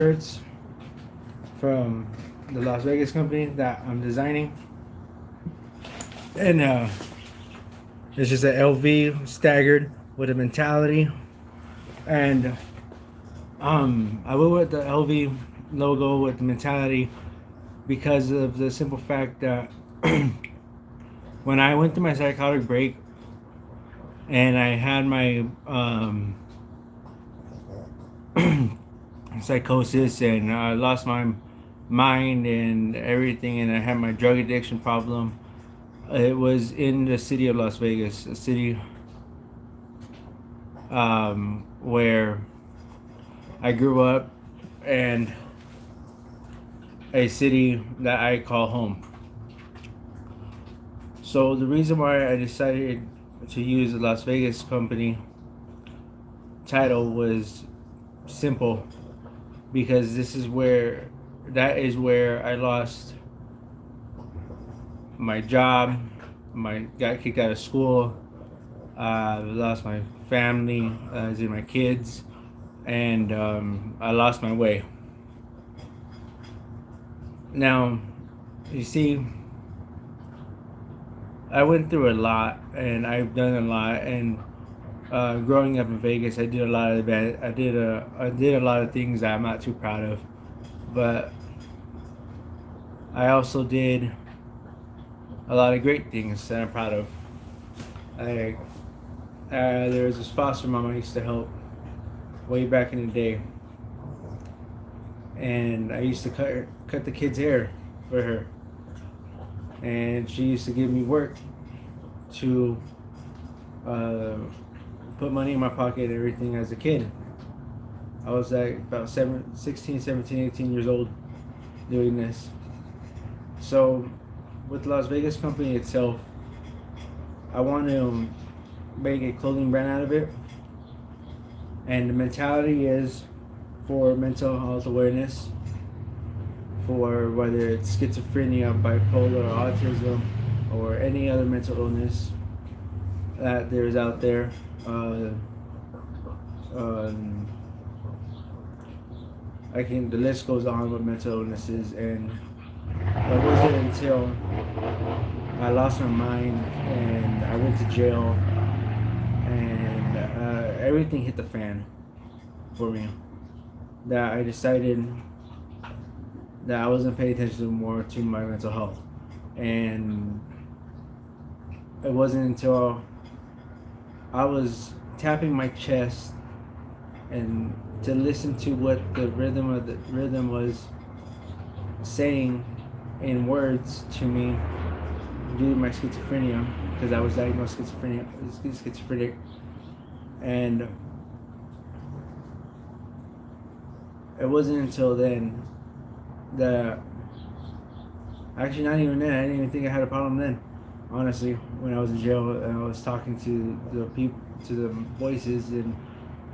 shirts from the Las Vegas company that I'm designing, and it's just an LV staggered with a mentality, and I went with the LV logo with the mentality because of the simple fact that when I went through my psychotic break and I had my psychosis and I lost my mind and everything, and I had my drug addiction problem. It was in the city of Las Vegas, a city where I grew up, and a city that I call home. So the reason why I decided to use the Las Vegas company title was simple, because that is where I lost my job, got kicked out of school, lost my family, as in my kids, and I lost my way. Now, you see, I went through a lot, and I've done a lot, and growing up in Vegas, I did a lot of bad. I did a lot of things that I'm not too proud of, but I also did a lot of great things that I'm proud of. I there was this foster mom I used to help way back in the day, and I used to cut the kids' hair for her, and she used to give me work to uh, put money in my pocket and everything as a kid. I was like about 16, 17, 18 years old doing this. So with Las Vegas company itself, I want to make a clothing brand out of it. And the mentality is for mental health awareness, for whether it's schizophrenia, bipolar, autism, or any other mental illness that there's out there. Um, the list goes on with mental illnesses, and it wasn't until I lost my mind and I went to jail, and everything hit the fan for me, that I decided that I wasn't paying attention more to my mental health. And it wasn't until I was tapping my chest and to listen to what the rhythm was saying in words to me due to my schizophrenia, because I was diagnosed schizophrenic, and it wasn't until then that, actually not even then, I didn't even think I had a problem then. Honestly, when I was in jail and I was talking to the people, to the voices, and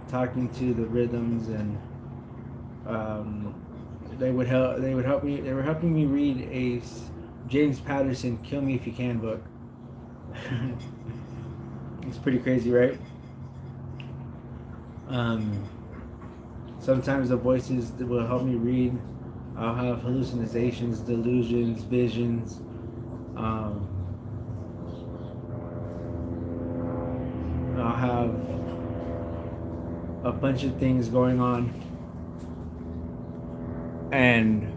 talking to the rhythms, and they would help me. They were helping me read a James Patterson "Kill Me If You Can" book. It's pretty crazy, right? Sometimes the voices that will help me read, I'll have hallucinations, delusions, visions. I'll have a bunch of things going on, and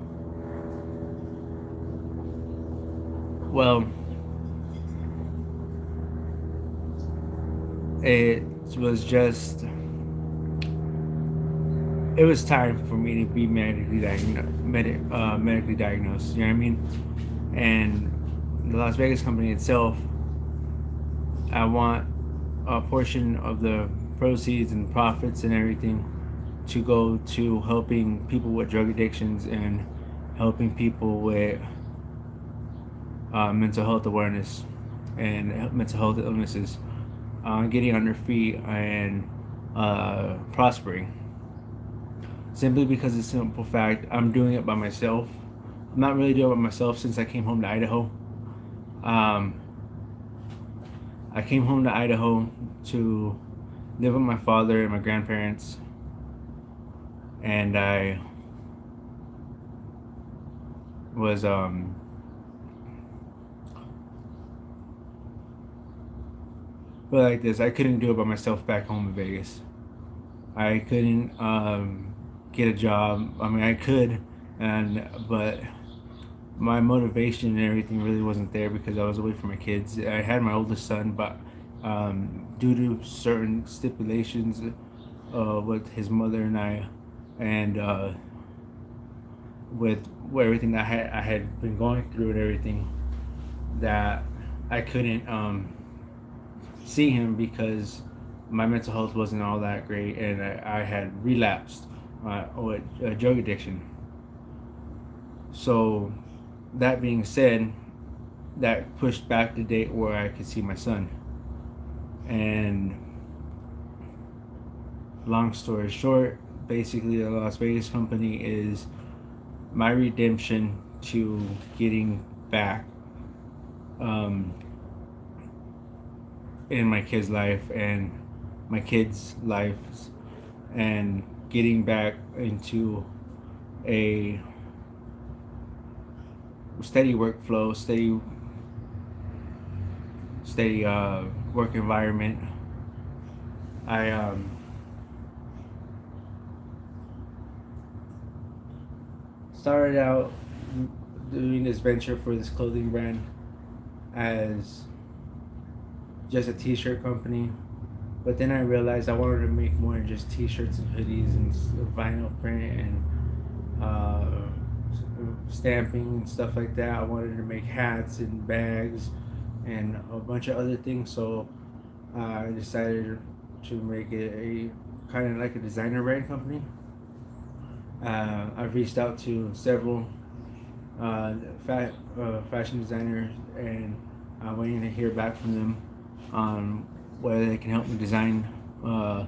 well, it was just, it was time for me to be medically diagnosed. You know what I mean? And the Las Vegas company itself, I want a portion of the proceeds and profits and everything to go to helping people with drug addictions and helping people with mental health awareness and mental health illnesses, getting on their feet and prospering. Simply because of the simple fact, I'm doing it by myself. I'm not really doing it by myself since I came home to Idaho. I came home to Idaho to live with my father and my grandparents, and I was but like this, I couldn't do it by myself back home in Vegas. I couldn't get a job. I mean, I could, and but my motivation and everything really wasn't there because I was away from my kids. I had my oldest son, but due to certain stipulations with his mother and I, and with everything that I had been going through and everything, that I couldn't see him because my mental health wasn't all that great, and I had relapsed with drug addiction. So, that being said, that pushed back the date where I could see my son. And long story short, basically, the Las Vegas company is my redemption to getting back um, in my kid's life and my kids' lives, and getting back into a steady workflow, steady work environment. I started out doing this venture for this clothing brand as just a t-shirt company, but then I realized I wanted to make more than just t-shirts and hoodies and vinyl print and stamping and stuff like that. I wanted to make hats and bags and a bunch of other things. So I decided to make it a kind of like a designer brand company. I've reached out to several fashion designers, and I'm waiting to hear back from them on whether they can help me design uh,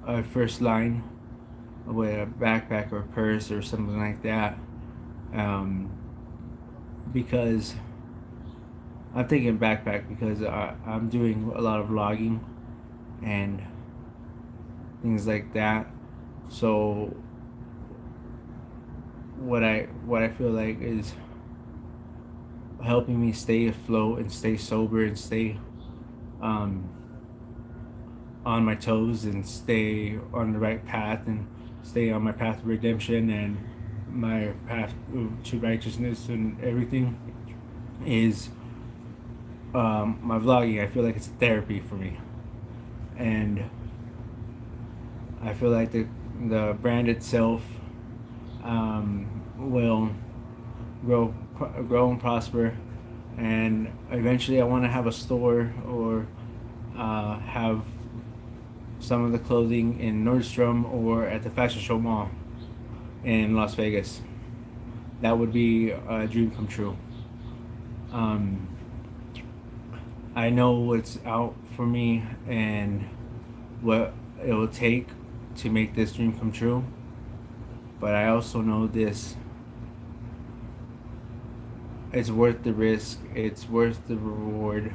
a first line with a backpack or a purse or something like that. Um, because I'm thinking backpack because I'm doing a lot of vlogging and things like that. So what I feel like is helping me stay afloat and stay sober and stay um, on my toes and stay on the right path and stay on my path of redemption and my path to righteousness and everything is my vlogging. I feel like it's therapy for me, and I feel like the brand itself will grow and prosper, and eventually I want to have a store or have some of the clothing in Nordstrom or at the Fashion Show Mall in Las Vegas. That would be a dream come true. Um, I know what's out for me and what it will take to make this dream come true, but I also know this: it's worth the risk, it's worth the reward,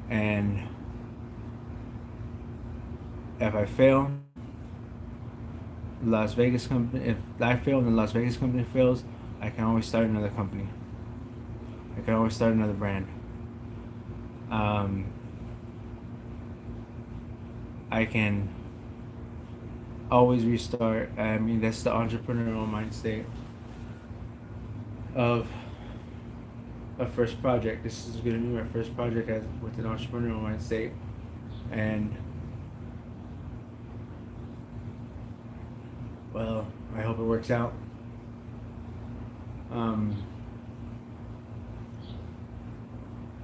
and if I fail, Las Vegas company. If I fail and the Las Vegas company fails, I can always start another company. I can always start another brand. Um, I can always restart. I mean, that's the entrepreneurial mind state of a first project. This is going to be my first project as with an entrepreneurial mind state, and well, I hope it works out. Um,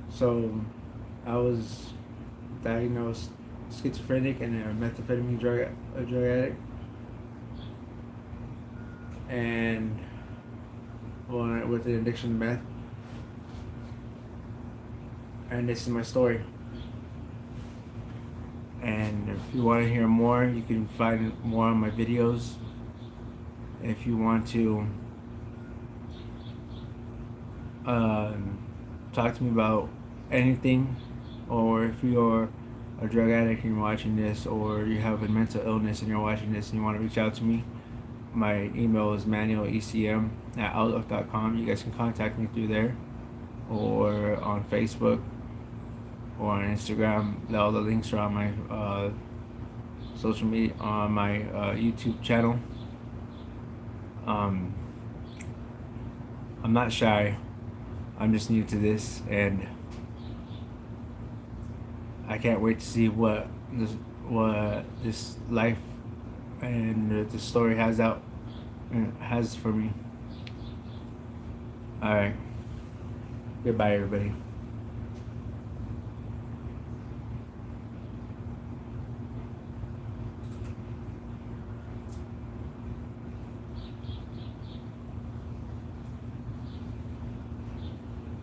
so, I was diagnosed schizophrenic and a methamphetamine drug addict, and well, with an addiction to meth. And this is my story. And if you want to hear more, you can find more on my videos. If you want to talk to me about anything, or if you're a drug addict and you're watching this, or you have a mental illness and you're watching this and you want to reach out to me, My email is manualecm@outlook.com. You guys can contact me through there, or on Facebook, or on Instagram. All the links are on my social media, on my YouTube channel. I'm not shy. I'm just new to this, and I can't wait to see what this life and the story has for me. All right. Goodbye, everybody.